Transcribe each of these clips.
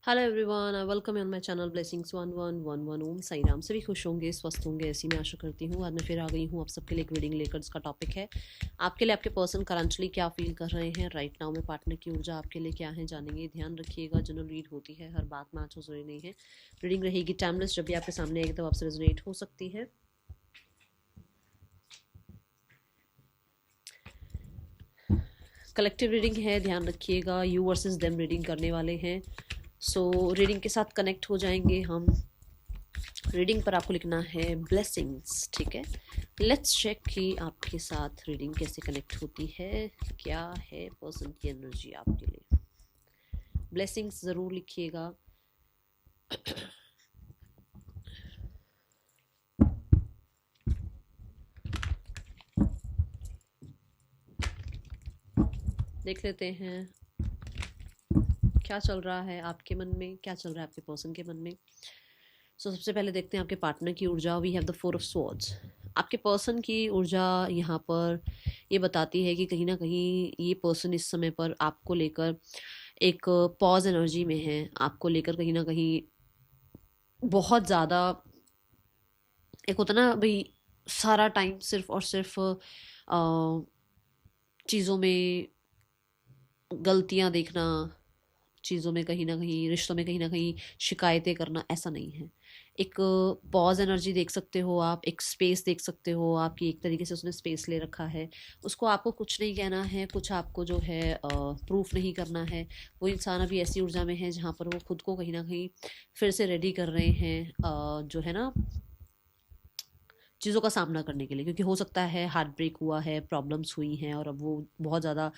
Hello everyone, I welcome you on my channel blessings 1111 ओम साई राम। सभी खुश होंगे, स्वस्थ होंगे, ऐसी मैं आशा करती हूँ। आज मैं फिर आ गई हूँ आप सबके लिए एक रीडिंग लेकर, जिसका टॉपिक है आपके लिए आपके पर्सन करंटली क्या फील कर रहे हैं राइट नाउ में। पार्टनर की ऊर्जा आपके लिए क्या है जानेंगे। ध्यान रखिएगा, जनरल रीड होती है, हर बात मैच हो जरूरी नहीं है। रीडिंग रहेगी टाइमलेस, जब भी आपके सामने आएगी तब आपसे रेजोनेट हो सकती है। कलेक्टिव रीडिंग है, ध्यान रखिएगा। यू वर्सेस देम रीडिंग करने वाले हैं। सो रीडिंग के साथ कनेक्ट हो जाएंगे हम। रीडिंग पर आपको लिखना है ब्लेसिंग्स, ठीक है। लेट्स चेक कि आपके साथ रीडिंग कैसे कनेक्ट होती है, क्या है पर्सन की एनर्जी आपके लिए। ब्लेसिंग्स ज़रूर लिखिएगा। देख लेते हैं क्या चल रहा है आपके मन में, क्या चल रहा है आपके पर्सन के मन में। सबसे पहले देखते हैं आपके पार्टनर की ऊर्जा। We have the four of swords. आपके पर्सन की ऊर्जा यहाँ पर ये बताती है कि कहीं ना कहीं ये पर्सन इस समय पर आपको लेकर एक पॉज एनर्जी में है। आपको लेकर कहीं ना कहीं बहुत ज़्यादा, एक होता ना भाई, सारा टाइम सिर्फ और सिर्फ चीज़ों में गलतियाँ देखना, चीज़ों में कहीं ना कहीं, रिश्तों में कहीं ना कहीं शिकायतें करना, ऐसा नहीं है। एक पॉज एनर्जी देख सकते हो आप, एक स्पेस देख सकते हो आपकी। एक तरीके से उसने स्पेस ले रखा है। उसको आपको कुछ नहीं कहना है, कुछ आपको जो है प्रूफ नहीं करना है। वो इंसान अभी ऐसी ऊर्जा में है जहाँ पर वो खुद को कहीं ना कहीं फिर से रेडी कर रहे हैं, जो है ना, चीज़ों का सामना करने के लिए। क्योंकि हो सकता है हार्ट ब्रेक हुआ है, प्रॉब्लम्स हुई हैं और अब वो बहुत ज़्यादा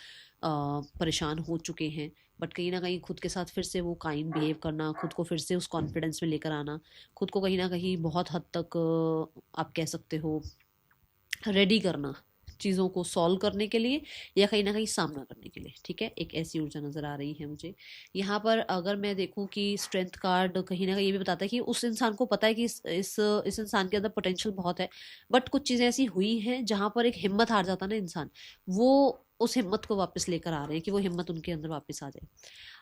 परेशान हो चुके हैं। बट कहीं ना कहीं खुद के साथ फिर से वो काइंड बिहेव करना, खुद को फिर से उस कॉन्फिडेंस में लेकर आना, खुद को कहीं ना कहीं बहुत हद तक आप कह सकते हो रेडी करना, चीज़ों को सॉल्व करने के लिए या कहीं ना कहीं सामना करने के लिए, ठीक है। एक ऐसी ऊर्जा नज़र आ रही है मुझे यहाँ पर। अगर मैं देखूं कि स्ट्रेंथ कार्ड कहीं ना कहीं ये भी बताता है कि उस इंसान को पता है कि इस इंसान के अंदर पोटेंशियल बहुत है। बट कुछ चीज़ें ऐसी हुई हैं जहाँ पर एक हिम्मत हार जाता है ना इंसान, वो उस हिम्मत को वापस लेकर आ रहे हैं कि वो हिम्मत उनके अंदर वापस आ जाए।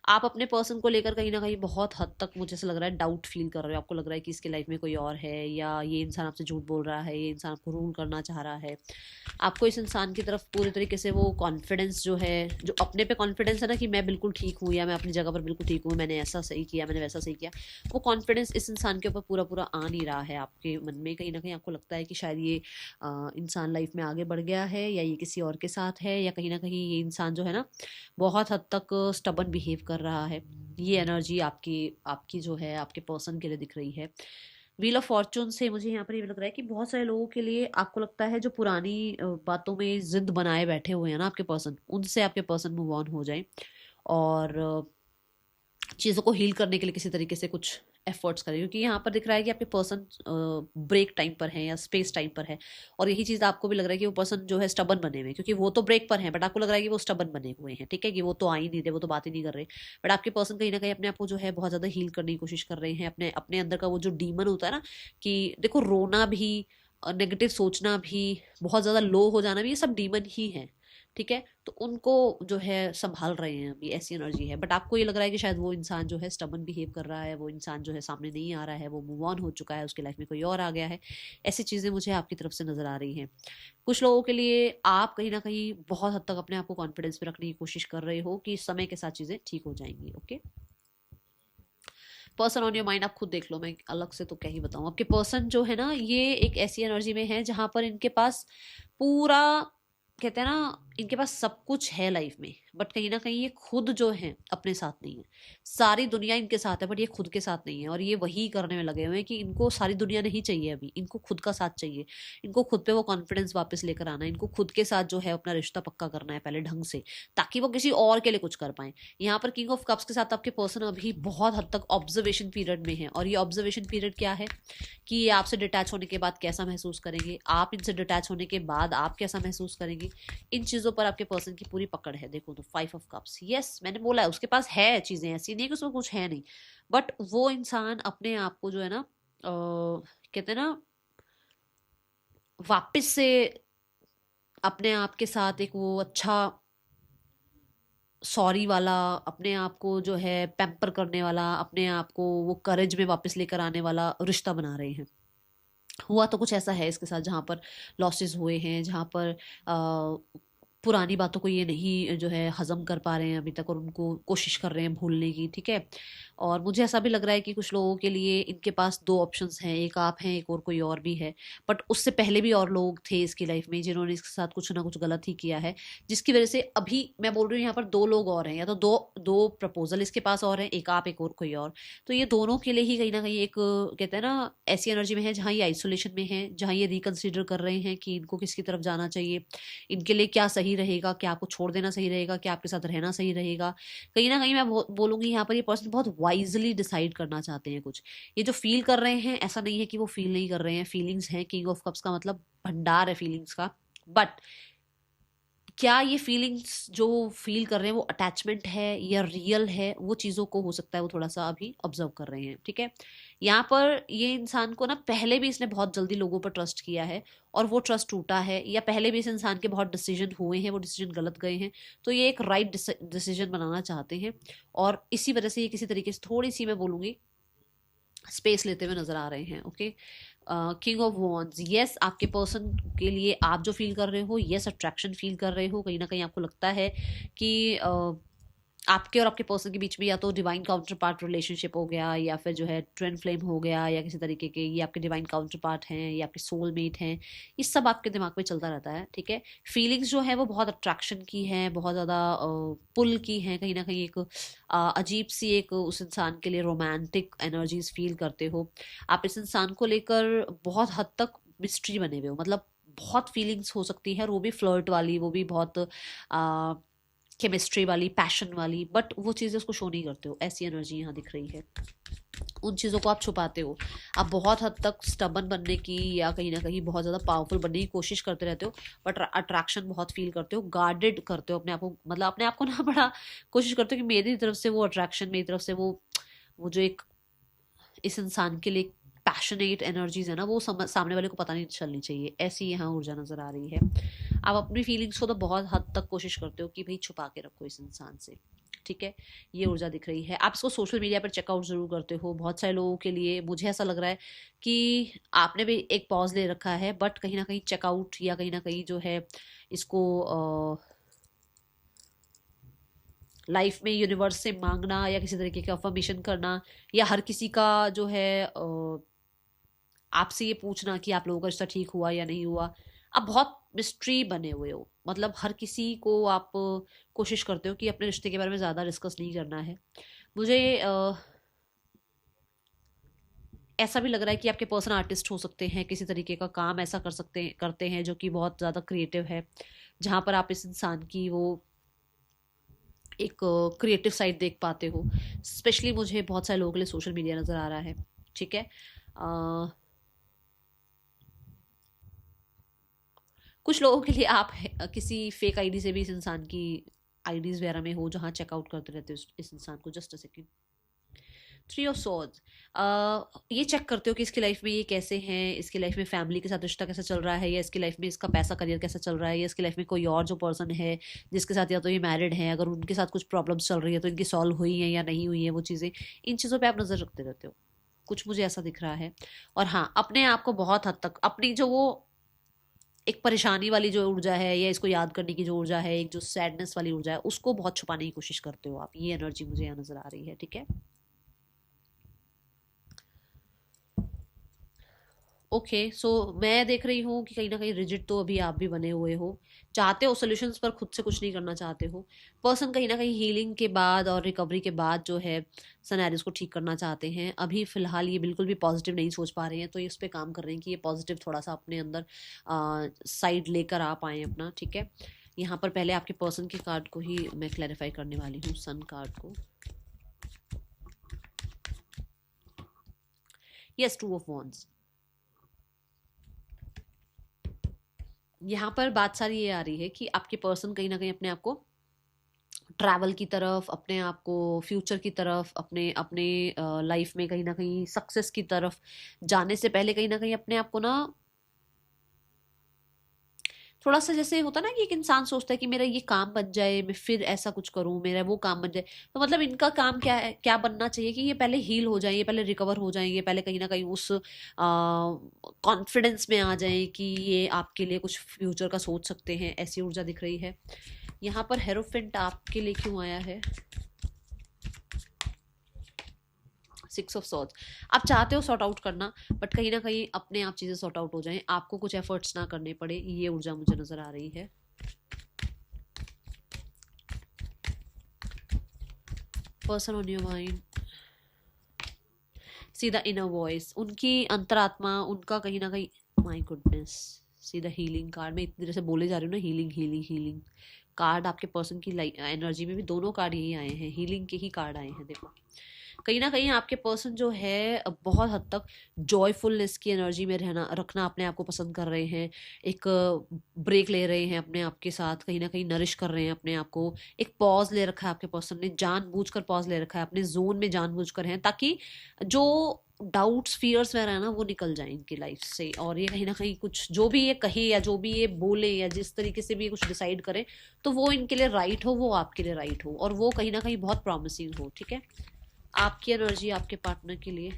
आप अपने पर्सन को लेकर कहीं ना कहीं बहुत हद तक, मुझे ऐसा लग रहा है, डाउट फील कर रहे हो। आपको लग रहा है कि इसके लाइफ में कोई और है, या ये इंसान आपसे झूठ बोल रहा है, ये इंसान आपको रूल करना चाह रहा है। आपको इस इंसान की तरफ पूरी तरीके से वो कॉन्फिडेंस जो है, जो अपने पे कॉन्फिडेंस है ना कि मैं बिल्कुल ठीक हूँ, या मैं अपनी जगह पर बिल्कुल ठीक हूँ, मैंने ऐसा सही किया, मैंने वैसा सही किया, वो कॉन्फिडेंस इस इंसान के ऊपर पूरा पूरा आ नहीं रहा है आपके मन में। कहीं ना कहीं आपको लगता है कि शायद ये इंसान लाइफ में आगे बढ़ गया है, या ये किसी और के साथ है, या कहीं ना कहीं ये इंसान जो है ना बहुत हद तक स्टबन बिहेव कर रहा है। ये एनर्जी आपकी आपकी जो है आपके पर्सन के लिए दिख रही है। व्हील ऑफ फॉर्चून से मुझे यहाँ पर ये लग रहा है कि बहुत सारे लोगों के लिए आपको लगता है जो पुरानी बातों में जिद बनाए बैठे हुए हैं ना आपके पर्सन, उनसे आपके पर्सन मूव ऑन हो जाए और चीज़ों को हील करने के लिए किसी तरीके से कुछ एफर्ट्स करें। क्योंकि यहाँ पर दिख रहा है कि आपके पर्सन ब्रेक टाइम पर है या स्पेस टाइम पर है। और यही चीज़ आपको भी लग रहा है कि वो पर्सन जो है स्टबन बने हुए हैं, क्योंकि वो तो ब्रेक पर है बट आपको लग रहा है कि वो स्टबन बने हुए हैं, ठीक है, कि वो तो आ ही नहीं रहे, वो तो बात ही नहीं कर रहे। बट आपके पर्सन कहीं ना कहीं अपने आप को जो है बहुत ज़्यादा हील करने की कोशिश कर रहे हैं। अपने अपने अंदर का वो जो डीमन होता है ना, कि देखो, रोना भी, नेगेटिव सोचना भी, बहुत ज़्यादा लो हो जाना भी, ये सब डीमन ही है, ठीक है। तो उनको जो है संभाल रहे हैं अभी, ऐसी एनर्जी है। बट आपको ये लग रहा है कि शायद वो इंसान जो है स्टबन बिहेव कर रहा है, वो इंसान जो है सामने नहीं आ रहा है, वो मूव ऑन हो चुका है, उसकी लाइफ में कोई और आ गया है। ऐसी चीज़ें मुझे आपकी तरफ से नज़र आ रही हैं। कुछ लोगों के लिए आप कहीं ना कहीं बहुत हद तक अपने आप को कॉन्फिडेंस में रखने की कोशिश कर रहे हो कि समय के साथ चीज़ें ठीक हो जाएंगी, okay. Person on your mind आप खुद देख लो, मैं अलग से तो क्या ही बताऊं। आपके पर्सन जो है ना, ये एक ऐसी एनर्जी में है जहां पर इनके पास पूरा, कहते हैं ना, इनके पास सब कुछ है लाइफ में, बट कहीं ना कहीं ये खुद जो है अपने साथ नहीं है। सारी दुनिया इनके साथ है बट ये खुद के साथ नहीं है। और ये वही करने में लगे हुए हैं कि इनको सारी दुनिया नहीं चाहिए, अभी इनको खुद का साथ चाहिए। इनको खुद पे वो कॉन्फिडेंस वापस लेकर आना है। इनको खुद के साथ जो है अपना रिश्ता पक्का करना है पहले ढंग से, ताकि वो किसी और के लिए कुछ कर पाए। यहाँ पर किंग ऑफ कप्स के साथ आपके पर्सन अभी बहुत हद तक ऑब्जर्वेशन पीरियड में है। और ये ऑब्जर्वेशन पीरियड क्या है कि ये आपसे डिटैच होने के बाद कैसा महसूस करेंगे, आप इनसे डिटैच होने के बाद आप कैसा महसूस करेंगे, इन चीज़ों पर आपके पर्सन की पूरी पकड़ है। देखो तो 5 ऑफ कप्स, यस, मैंने बोला है उसके पास है चीज़ें, ऐसी नहीं है कि उसमें कुछ है नहीं। बट वो इंसान अपने आप को जो है ना, कहते हैं ना, वापस से अपने आप के साथ एक वो अच्छा सॉरी वाला, अपने आप को जो है पैम्पर करने वाला, अपने आप को वो करेज में वापस लेकर आने वाला रिश्ता बना रहे हैं। हुआ तो कुछ ऐसा है इसके साथ जहाँ पर लॉसेस हुए हैं, जहाँ पर पुरानी बातों को ये नहीं जो है हजम कर पा रहे हैं अभी तक, और उनको कोशिश कर रहे हैं भूलने की, ठीक है। और मुझे ऐसा भी लग रहा है कि कुछ लोगों के लिए इनके पास दो ऑप्शंस हैं, एक आप हैं, एक और कोई और भी है। बट उससे पहले भी और लोग थे इसकी लाइफ में जिन्होंने इसके साथ कुछ ना कुछ गलत ही किया है, जिसकी वजह से अभी मैं बोल रही हूँ यहाँ पर दो लोग और हैं, या तो दो दो प्रपोजल इसके पास और हैं, एक आप एक और कोई और। तो ये दोनों के लिए ही कहीं ना कहीं एक कहते हैं ना ऐसी एनर्जी में है जहाँ ये आइसोलेशन में है, जहाँ ये रिकंसिडर कर रहे हैं कि इनको किसकी तरफ जाना चाहिए, इनके लिए क्या सही रहेगा, क्या आपको छोड़ देना सही रहेगा, क्या आपके साथ रहना सही रहेगा। कहीं ना कहीं मैं बोलूंगी यहाँ पर ये पर्सन बहुत वाइजली डिसाइड करना चाहते हैं कुछ। ये जो फील कर रहे हैं ऐसा नहीं है कि वो फील नहीं कर रहे हैं, फीलिंग्स हैं, किंग ऑफ कप्स का मतलब भंडार है फीलिंग्स का। बट क्या ये फीलिंग्स जो फील कर रहे हैं वो अटैचमेंट है या रियल है, वो चीज़ों को हो सकता है वो थोड़ा सा अभी ऑब्जर्व कर रहे हैं, ठीक है। यहाँ पर ये इंसान को ना पहले भी इसने बहुत जल्दी लोगों पर ट्रस्ट किया है और वो ट्रस्ट टूटा है, या पहले भी इस इंसान के बहुत डिसीजन हुए हैं, वो डिसीजन गलत गए हैं। तो ये एक राइट डिसीजन बनाना चाहते हैं, और इसी वजह से ये किसी तरीके से थोड़ी सी मैं बोलूँगी स्पेस लेते हुए नजर आ रहे हैं। Okay, king of wands, yes आपके पर्सन के लिए आप जो फील कर रहे हो, यस अट्रैक्शन फील कर रहे हो, कहीं ना कहीं आपको लगता है कि आपके और आपके पर्सन के बीच में या तो डिवाइन काउंटर पार्ट रिलेशनशिप हो गया, या फिर जो है ट्विन फ्लेम हो गया, या किसी तरीके के ये आपके डिवाइन काउंटर पार्ट हैं, ये आपके सोलमेट हैं। ये सब आपके दिमाग में चलता रहता है, ठीक है। फीलिंग्स जो है वो बहुत अट्रैक्शन की हैं, बहुत ज़्यादा पुल की हैं, कहीं ना कहीं एक अजीब सी एक उस इंसान के लिए रोमांटिक एनर्जीज फील करते हो। आप इस इंसान को लेकर बहुत हद तक मिस्ट्री बने हुए हो, मतलब बहुत फीलिंग्स हो सकती है, और वो भी फ्लर्ट वाली, वो भी बहुत केमिस्ट्री वाली, पैशन वाली, बट वो चीज़ें उसको शो नहीं करते हो, ऐसी एनर्जी यहाँ दिख रही है। उन चीज़ों को आप छुपाते हो, आप बहुत हद तक स्टबन बनने की या कहीं ना कहीं बहुत ज़्यादा पावरफुल बनने की कोशिश करते रहते हो, बट अट्रैक्शन बहुत फील करते हो, गार्डेड करते हो अपने आप को, मतलब अपने आप को ना बड़ा कोशिश करते हो कि मेरी तरफ से वो अट्रैक्शन, मेरी तरफ से वो जो एक इस इंसान के लिए पैशनेट एनर्जीज है ना, वो सामने वाले को पता नहीं चलनी चाहिए, ऐसी यहाँ ऊर्जा नजर आ रही है। आप अपनी फीलिंग्स को तो बहुत हद तक कोशिश करते हो कि भाई छुपा के रखो इस इंसान से, ठीक है। ये ऊर्जा दिख रही है। आप इसको सोशल मीडिया पर चेकआउट जरूर करते हो। बहुत सारे लोगों के लिए मुझे ऐसा लग रहा है कि आपने भी एक पॉज ले रखा है, बट कहीं ना कहीं चेकआउट या कहीं ना कहीं जो है इसको लाइफ में यूनिवर्स से मांगना या किसी तरीके का अफर्मेशन करना, या हर किसी का जो है आपसे ये पूछना कि आप लोगों का रिश्ता ठीक हुआ या नहीं हुआ। आप बहुत मिस्ट्री बने हुए हो, मतलब हर किसी को आप कोशिश करते हो कि अपने रिश्ते के बारे में ज़्यादा डिस्कस नहीं करना है। मुझे ऐसा भी लग रहा है कि आपके पर्सन आर्टिस्ट हो सकते हैं, किसी तरीके का काम ऐसा करते हैं जो कि बहुत ज़्यादा क्रिएटिव है, जहाँ पर आप इस इंसान की वो एक क्रिएटिव साइड देख पाते हो। स्पेशली मुझे बहुत सारे लोगों के लिए सोशल मीडिया नज़र आ रहा है, ठीक है। कुछ लोगों के लिए आप किसी फेक आईडी से भी इस इंसान की आईडीज वगैरह में हो, जहाँ चेकआउट करते रहते हो इस इंसान को। Just a second, three of swords, ये चेक करते हो कि इसकी लाइफ में ये कैसे हैं, इसकी लाइफ में फैमिली के साथ रिश्ता कैसा चल रहा है, या इसकी लाइफ में इसका पैसा करियर कैसा चल रहा है, या इसकी लाइफ में कोई और जो पर्सन है जिसके साथ या तो ये मैरिड है, अगर उनके साथ कुछ प्रॉब्लम्स चल रही है तो इनकी सॉल्व हुई है या नहीं हुई है वो चीज़ें। इन चीज़ों पर आप नज़र रखते रहते हो, कुछ मुझे ऐसा दिख रहा है। और हाँ, अपने आप को बहुत हद तक अपनी जो वो एक परेशानी वाली जो ऊर्जा है, या इसको याद करने की जो ऊर्जा है, एक जो सैडनेस वाली ऊर्जा है, उसको बहुत छुपाने की कोशिश करते हो आप। ये एनर्जी मुझे यहाँ नजर आ रही है, ठीक है। ओके, सो मैं देख रही हूँ कि कहीं ना कहीं रिजिड तो अभी आप भी बने हुए हो, चाहते हो सोल्यूशंस पर खुद से कुछ नहीं करना चाहते हो। पर्सन कहीं ना कहीं हीलिंग के बाद और रिकवरी के बाद जो है सिनेरियोस को ठीक करना चाहते हैं। अभी फिलहाल ये बिल्कुल भी पॉजिटिव नहीं सोच पा रहे हैं, तो ये उस पर काम कर रहे हैं कि ये पॉजिटिव थोड़ा सा अपने अंदर साइड लेकर आ पाए अपना, ठीक है। यहाँ पर पहले आपके पर्सन के कार्ड को ही मैं क्लैरिफाई करने वाली हूँ, सन कार्ड को। Yes, two of wands. यहाँ पर बात सारी ये आ रही है कि आपके पर्सन कहीं ना कहीं अपने आप को ट्रैवल की तरफ, अपने आप को फ्यूचर की तरफ, अपने अपने लाइफ में कहीं ना कहीं सक्सेस की तरफ जाने से पहले कहीं ना कहीं अपने आप को ना थोड़ा सा जैसे होता ना कि एक इंसान सोचता है कि मेरा ये काम बन जाए, मैं फिर ऐसा कुछ करूं, मेरा वो काम बन जाए। तो मतलब इनका काम क्या है, क्या बनना चाहिए कि ये पहले हील हो जाए, ये पहले रिकवर हो जाए, ये पहले कहीं ना कहीं उस कॉन्फिडेंस में आ जाए कि ये आपके लिए कुछ फ्यूचर का सोच सकते हैं। ऐसी ऊर्जा दिख रही है। यहाँ पर हेरोफेंट आपके लिए क्यों आया है? 6 ऑफ सॉर्ड्स। आप चाहते हो सॉर्ट आउट करना, बट कहीं ना कहीं अपने आप चीजें सॉर्ट आउट हो जाएं, आपको कुछ एफर्ट्स ना करने पड़े, ये ऊर्जा मुझे नजर आ रही है। Person on your mind, see the inner voice, उनकी अंतरात्मा, उनका कहीं ना कहीं, my goodness, see the healing card. मैं इतनी देर से बोले जा रही हूँ ना, हीलिंग हीलिंग हीलिंग कार्ड। आपके पर्सन की एनर्जी में भी दोनों कार्ड यही आए हैं, हीलिंग के ही कार्ड आए हैं। देखो कहीं ना कहीं आपके पर्सन जो है बहुत हद तक जॉयफुलनेस की एनर्जी में रहना रखना अपने आप को पसंद कर रहे हैं। एक ब्रेक ले रहे हैं अपने आप के साथ, कहीं ना कहीं नरिश कर रहे हैं अपने आप को। एक पॉज ले रखा है आपके पर्सन ने, जानबूझकर पॉज ले रखा है, अपने जोन में जानबूझकर हैं, ताकि जो डाउट्स फियर्स वगैरह है ना वो निकल जाए इनकी लाइफ से। और ये कहीं ना कहीं कुछ जो भी ये कहे या जो भी ये बोले या जिस तरीके से भी ये कुछ डिसाइड करें, तो वो इनके लिए राइट हो, वो आपके लिए राइट हो, और वो कहीं ना कहीं बहुत प्रॉमिसिंग हो। ठीक है, आपकी एनर्जी आपके पार्टनर के लिए।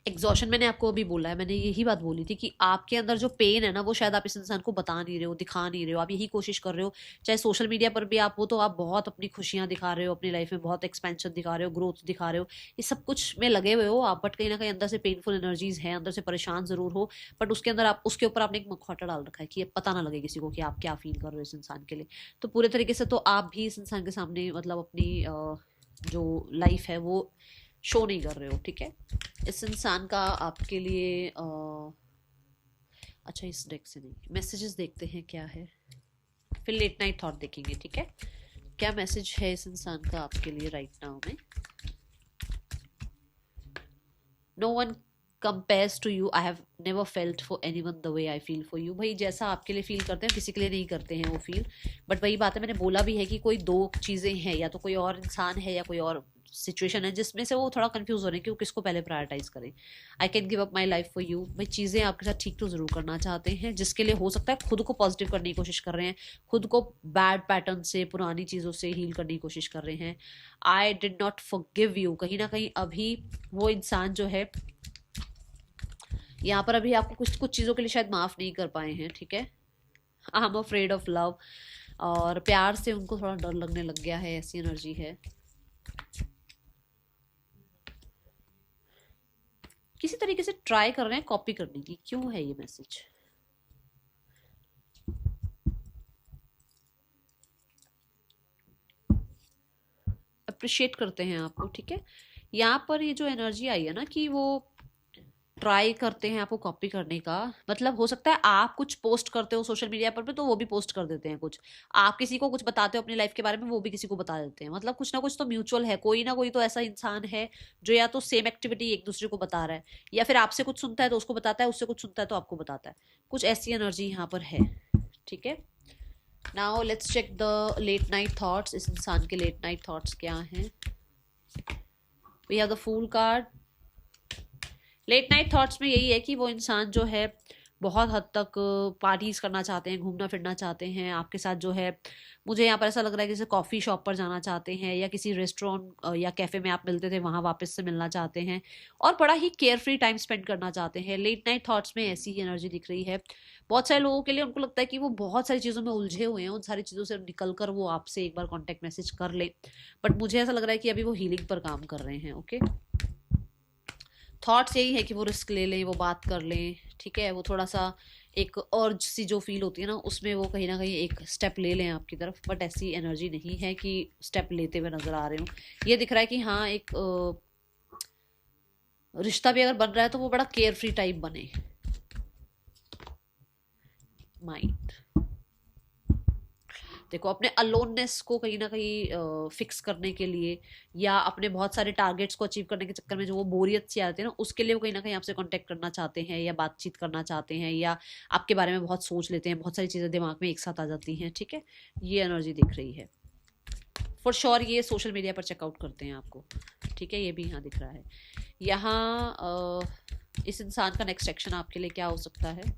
एग्जॉशन मैंने आपको अभी बोला है, मैंने यही बात बोली थी कि आपके अंदर जो पेन है ना वो शायद आप इस इंसान को बता नहीं रहे हो, दिखा नहीं रहे हो, आप यही कोशिश कर रहे हो। चाहे सोशल मीडिया पर भी आप हो तो आप बहुत अपनी खुशियां दिखा रहे हो, अपनी लाइफ में बहुत एक्सपेंशन दिखा रहे हो, ग्रोथ दिखा रहे हो, ये सब कुछ में लगे हुए हो आप, बट कहीं ना कहीं अंदर से पेनफुल एनर्जीज है, अंदर से परेशान जरूर हो, बट उसके अंदर आप उसके ऊपर आपने एक मुखौटा डाल रखा है कि ये पता ना लगे किसी को कि आप क्या फील कर रहे हो इस इंसान के लिए। तो पूरे तरीके से तो आप भी इस इंसान के सामने मतलब अपनी जो लाइफ है वो शो नहीं कर रहे हो। ठीक है, इस इंसान का आपके लिए अच्छा इस डेक से नहीं, मैसेजेस देखते हैं क्या है, फिर लेट नाइट थॉट देखेंगे। ठीक है, क्या मैसेज है इस इंसान का आपके लिए राइट नाउ में? No one compares to you, I have never felt for anyone the way I feel for you। भाई जैसा आपके लिए फील करते हैं किसी के लिए नहीं करते हैं वो फील, बट वही बात है, मैंने बोला भी है कि कोई दो चीज़ें हैं, या तो कोई और इंसान है या कोई और सिचुएशन है जिसमें से वो थोड़ा कंफ्यूज हो रहे हैं कि वो किसको पहले प्रायोरिटाइज करें। I can give up my life for you, भाई चीज़ें आपके साथ ठीक तो ज़रूर करना चाहते हैं, जिसके लिए हो सकता है खुद को पॉजिटिव करने की कोशिश कर रहे हैं, खुद को बैड पैटर्न से, पुरानी चीज़ों से हील करने की कोशिश कर रहे हैं। I did not forgive you, कहीं ना कहीं अभी वो इंसान जो है यहाँ पर अभी आपको कुछ कुछ चीज़ों के लिए शायद माफ़ नहीं कर पाए हैं। ठीक है, I am afraid of love, और प्यार से उनको थोड़ा डर लगने लग गया है, ऐसी एनर्जी है। किसी तरीके से ट्राई कर रहे हैं कॉपी करने की, क्यों है ये मैसेज? अप्रिशिएट करते हैं आपको। ठीक है, यहाँ पर ये जो एनर्जी आई है ना कि वो ट्राई करते हैं आपको कॉपी करने का, मतलब हो सकता है आप कुछ पोस्ट करते हो सोशल मीडिया पर भी तो वो भी पोस्ट कर देते हैं कुछ, आप किसी को कुछ बताते हो अपनी लाइफ के बारे में वो भी किसी को बता देते हैं, मतलब कुछ ना कुछ तो म्यूचुअल है, कोई ना कोई तो ऐसा इंसान है जो या तो सेम एक्टिविटी एक दूसरे को बता रहा है, या फिर आपसे कुछ सुनता है तो उसको बताता है, उससे कुछ सुनता है तो आपको बताता है, कुछ ऐसी एनर्जी यहाँ पर है। ठीक है, now let's check the late night thoughts. इस इंसान के लेट नाइट थॉट्स क्या हैं? We have the fool card. Late night thoughts में यही है कि वो इंसान जो है बहुत हद तक पार्टीज करना चाहते हैं, घूमना फिरना चाहते हैं आपके साथ जो है। मुझे यहाँ पर ऐसा लग रहा है कि जैसे कॉफ़ी शॉप पर जाना चाहते हैं, या किसी रेस्टोरेंट या कैफ़े में आप मिलते थे वहाँ वापस से मिलना चाहते हैं, और बड़ा ही केयर फ्री टाइम स्पेंड करना चाहते हैं। लेट नाइट थॉट्स में ऐसी ही एनर्जी दिख रही है। बहुत सारे लोगों के लिए उनको लगता है कि वो बहुत सारी चीज़ों में उलझे हुए हैं, उन सारी चीज़ों से निकल कर वो आपसे एक बार कॉन्टेक्ट मैसेज कर ले, बट मुझे ऐसा लग रहा है कि अभी वो हीलिंग पर काम कर रहे हैं। ओके, थॉट्स यही है कि वो रिस्क ले लें, वो बात कर लें। ठीक है, वो थोड़ा सा एक अर्ज सी जो फील होती है ना उसमें वो कहीं ना कहीं एक स्टेप ले लें आपकी तरफ, बट ऐसी एनर्जी नहीं है कि स्टेप लेते हुए नजर आ रहे हो। ये दिख रहा है कि हाँ एक रिश्ता भी अगर बन रहा है तो वो बड़ा केयर फ्री टाइप बने। माइंड देखो अपने अलोननेस को कहीं ना कहीं फिक्स करने के लिए, या अपने बहुत सारे टारगेट्स को अचीव करने के चक्कर में जो वो बोरियत सी आती है ना उसके लिए वो कहीं ना कहीं आपसे कांटेक्ट करना चाहते हैं, या बातचीत करना चाहते हैं, या आपके बारे में बहुत सोच लेते हैं, बहुत सारी चीज़ें दिमाग में एक साथ आ जाती हैं। ठीक है, ये एनर्जी दिख रही है फॉर श्योर। ये सोशल मीडिया पर चेकआउट करते हैं आपको। ठीक है, ये भी यहाँ दिख रहा है। यहाँ इस इंसान का नेक्स्ट एक्शन आपके लिए क्या हो सकता है?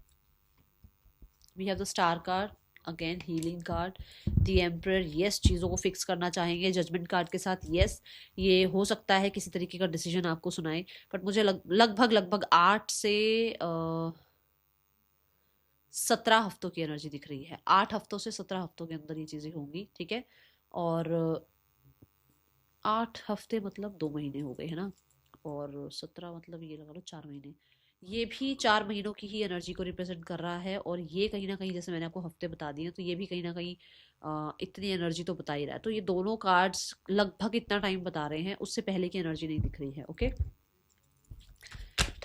We have the star card, again healing card, the emperor, yes चीज़ों को फिक्स करना चाहेंगे। जजमेंट कार्ड के साथ यस, ये हो सकता है किसी तरीके का डिसीजन आपको सुनाए, बट मुझे लगभग 8 से 17 हफ्तों की एनर्जी दिख रही है। 8 हफ्तों से 17 हफ्तों के अंदर ये चीज़ें होंगी, ठीक है। और 8 हफ्ते मतलब 2 महीने हो गए, है ना, और 17 मतलब ये लगा लो 4 महीने। ये भी 4 महीनों की ही एनर्जी को रिप्रेजेंट कर रहा है, और ये कहीं ना कहीं, जैसे मैंने आपको हफ्ते बता दिए, तो ये भी कहीं ना कहीं इतनी एनर्जी तो बता ही रहा है। तो ये दोनों कार्ड्स लगभग इतना टाइम बता रहे हैं, उससे पहले की एनर्जी नहीं दिख रही है। ओके,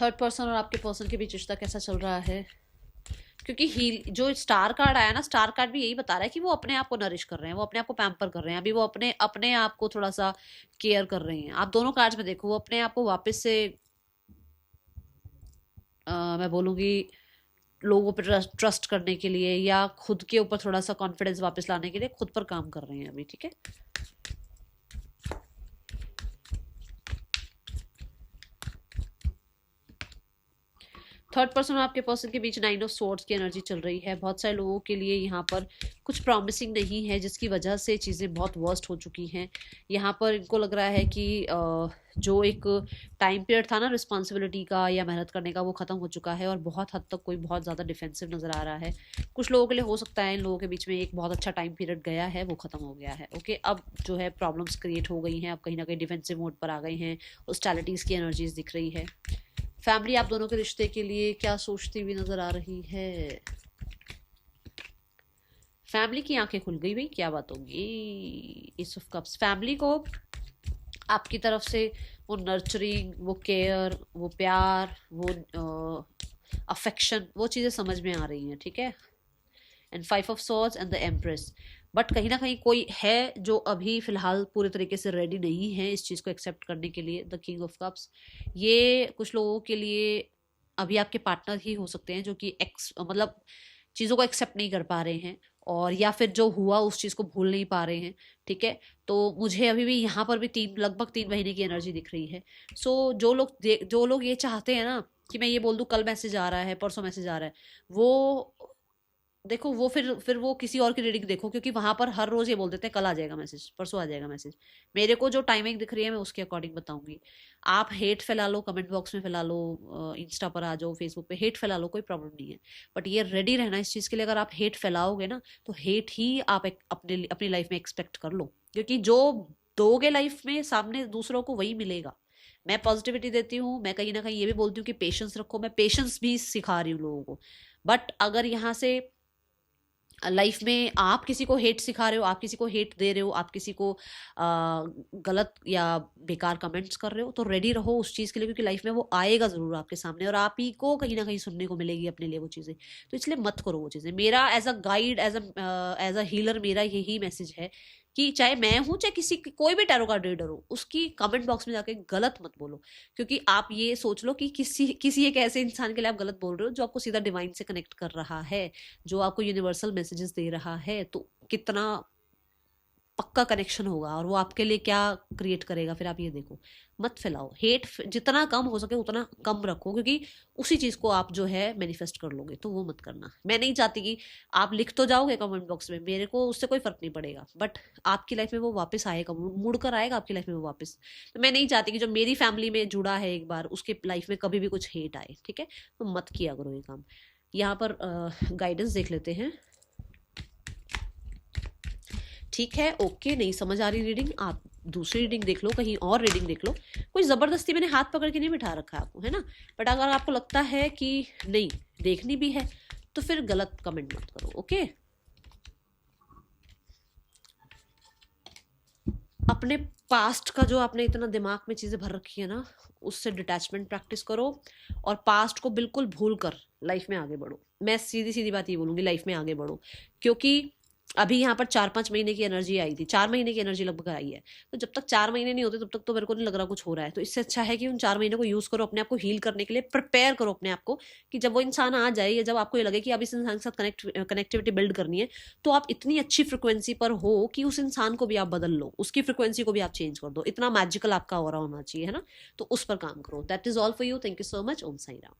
थर्ड पर्सन और आपके पर्सन के बीच रिश्ता कैसा चल रहा है? क्योंकि हील जो स्टार कार्ड आया ना, स्टार कार्ड भी यही बता रहा है कि वो अपने आप को नरिश कर रहे हैं, वो अपने आप को पैम्पर कर रहे हैं, अभी वो अपने अपने आप को थोड़ा सा केयर कर रहे हैं। आप दोनों कार्ड्स में देखो, वो अपने आप को वापस से मैं बोलूँगी लोगों पर ट्रस्ट करने के लिए, या खुद के ऊपर थोड़ा सा कॉन्फिडेंस वापस लाने के लिए खुद पर काम कर रहे हैं अभी, ठीक है। थर्ड पर्सन और आपके पर्सन के बीच 9 ऑफ स्वॉर्ड्स की एनर्जी चल रही है। बहुत सारे लोगों के लिए यहाँ पर कुछ प्रॉमिसिंग नहीं है, जिसकी वजह से चीज़ें बहुत वर्स्ट हो चुकी हैं। यहाँ पर इनको लग रहा है कि जो एक टाइम पीरियड था ना रिस्पॉन्सिबिलिटी का या मेहनत करने का, वो ख़त्म हो चुका है, और बहुत हद तक कोई बहुत ज़्यादा डिफेंसिव नज़र आ रहा है। कुछ लोगों के लिए हो सकता है इन लोगों के बीच में एक बहुत अच्छा टाइम पीरियड गया है, वो ख़त्म हो गया है। ओके, अब जो है प्रॉब्लम्स क्रिएट हो गई हैं, अब कहीं ना कहीं डिफेंसिव मोड पर आ गए हैं, हॉस्टिलिटीज़ की एनर्जीज दिख रही है। फैमिली आप दोनों के रिश्ते के लिए क्या सोचती हुई नजर आ रही है? फैमिली की आंखें खुल गई भाई, क्या बात होगी। एस ऑफ कप्स, फैमिली को आपकी तरफ से वो नर्चरिंग, वो केयर, वो प्यार, वो अफेक्शन, वो चीज़ें समझ में आ रही हैं, ठीक है। And 5 of swords and the empress, but कहीं ना कहीं कोई है जो अभी फिलहाल पूरे तरीके से रेडी नहीं है इस चीज़ को एक्सेप्ट करने के लिए। द किंग ऑफ कप्स, ये कुछ लोगों के लिए अभी आपके पार्टनर ही हो सकते हैं जो कि मतलब चीज़ों को एक्सेप्ट नहीं कर पा रहे हैं, और या फिर जो हुआ उस चीज़ को भूल नहीं पा रहे हैं, ठीक है। तो मुझे अभी भी यहाँ पर भी लगभग 3 महीने की एनर्जी दिख रही है। सो जो लोग ये चाहते हैं ना कि मैं ये बोल दूँ कल मैसेज आ रहा है, परसों मैसेज आ रहा है, वो देखो, वो फिर वो किसी और की रीडिंग देखो, क्योंकि वहां पर हर रोज ये बोल देते हैं कल आ जाएगा मैसेज, परसों आ जाएगा मैसेज। मेरे को जो टाइमिंग दिख रही है मैं उसके अकॉर्डिंग बताऊंगी। आप हेट फैला लो, कमेंट बॉक्स में फैला लो, इंस्टा पर आ जाओ, फेसबुक पे हेट फैला लो, कोई प्रॉब्लम नहीं है। बट ये रेडी रहना इस चीज के लिए, अगर आप हेट फैलाओगे ना तो हेट ही आप अपनी लाइफ में एक्सपेक्ट कर लो, क्योंकि जो दोगे लाइफ में सामने दूसरों को वही मिलेगा। मैं पॉजिटिविटी देती हूँ, मैं कहीं ना कहीं ये भी बोलती हूँ कि पेशेंस रखो, मैं पेशेंस भी सिखा रही हूँ लोगों को। बट अगर यहाँ से लाइफ में आप किसी को हेट सिखा रहे हो, आप किसी को हेट दे रहे हो, आप किसी को गलत या बेकार कमेंट्स कर रहे हो, तो रेडी रहो उस चीज़ के लिए, क्योंकि लाइफ में वो आएगा ज़रूर आपके सामने, और आप ही को कहीं ना कहीं सुनने को मिलेगी अपने लिए वो चीज़ें। तो इसलिए मत करो वो चीज़ें। मेरा as a guide, as a healer, मेरा यही मैसेज है कि चाहे मैं हूं, चाहे कोई भी टैरो कार्ड रीडर हो, उसकी कमेंट बॉक्स में जाके गलत मत बोलो। क्योंकि आप ये सोच लो कि किसी एक ऐसे इंसान के लिए आप गलत बोल रहे हो जो आपको सीधा डिवाइन से कनेक्ट कर रहा है, जो आपको यूनिवर्सल मैसेजेस दे रहा है, तो कितना पक्का कनेक्शन होगा और वो आपके लिए क्या क्रिएट करेगा। फिर आप ये देखो, मत फैलाओ हेट, जितना कम हो सके उतना कम रखो, क्योंकि उसी चीज को आप जो है मैनिफेस्ट कर लोगे। तो वो मत करना। मैं नहीं चाहती कि आप लिख तो जाओगे कमेंट बॉक्स में, मेरे को उससे कोई फर्क नहीं पड़ेगा, बट आपकी लाइफ में वो वापस आएगा, मुड़ कर आएगा आपकी लाइफ में वो वापस। तो मैं नहीं चाहती कि जो मेरी फैमिली में जुड़ा है एक बार, उसके लाइफ में कभी भी कुछ हेट आए, ठीक है। तो मत किया करो ये काम। यहाँ पर गाइडेंस देख लेते हैं। ठीक है, ओके, नहीं समझ आ रही रीडिंग, आप दूसरी रीडिंग देख लो, कहीं और रीडिंग देख लो। कोई ज़बरदस्ती मैंने हाथ पकड़ के नहीं बिठा रखा है आपको, है ना। बट अगर आपको लगता है कि नहीं देखनी भी है, तो फिर गलत कमेंट मत करो, ओके। अपने पास्ट का जो आपने इतना दिमाग में चीज़ें भर रखी है ना, उससे डिटैचमेंट प्रैक्टिस करो, और पास्ट को बिल्कुल भूल कर लाइफ में आगे बढ़ो। मैं सीधी सीधी बात ये बोलूँगी, लाइफ में आगे बढ़ो। क्योंकि अभी यहाँ पर 4-5 महीने की एनर्जी आई थी, 4 महीने की एनर्जी लगभग आई है। तो जब तक 4 महीने नहीं होते तब तक तो मेरे को नहीं लग रहा कुछ हो रहा है। तो इससे अच्छा है कि उन 4 महीनों को यूज करो, अपने आप को हील करने के लिए प्रिपेयर करो अपने आप को, कि जब वो इंसान आ जाए, या जब आपको ये लगे कि अब इस इंसान के साथ कनेक्टिविटी बिल्ड करनी है, तो आप इतनी अच्छी फ्रिक्वेंसी पर हो कि उस इंसान को भी आप बदल लो, उसकी फ्रिक्वेंसी को भी आप चेंज कर दो। इतना मैजिकल आपका ऑरा होना चाहिए, है ना। तो उस पर काम करो। That is all for you. Thank you so much. Om Sai Ram.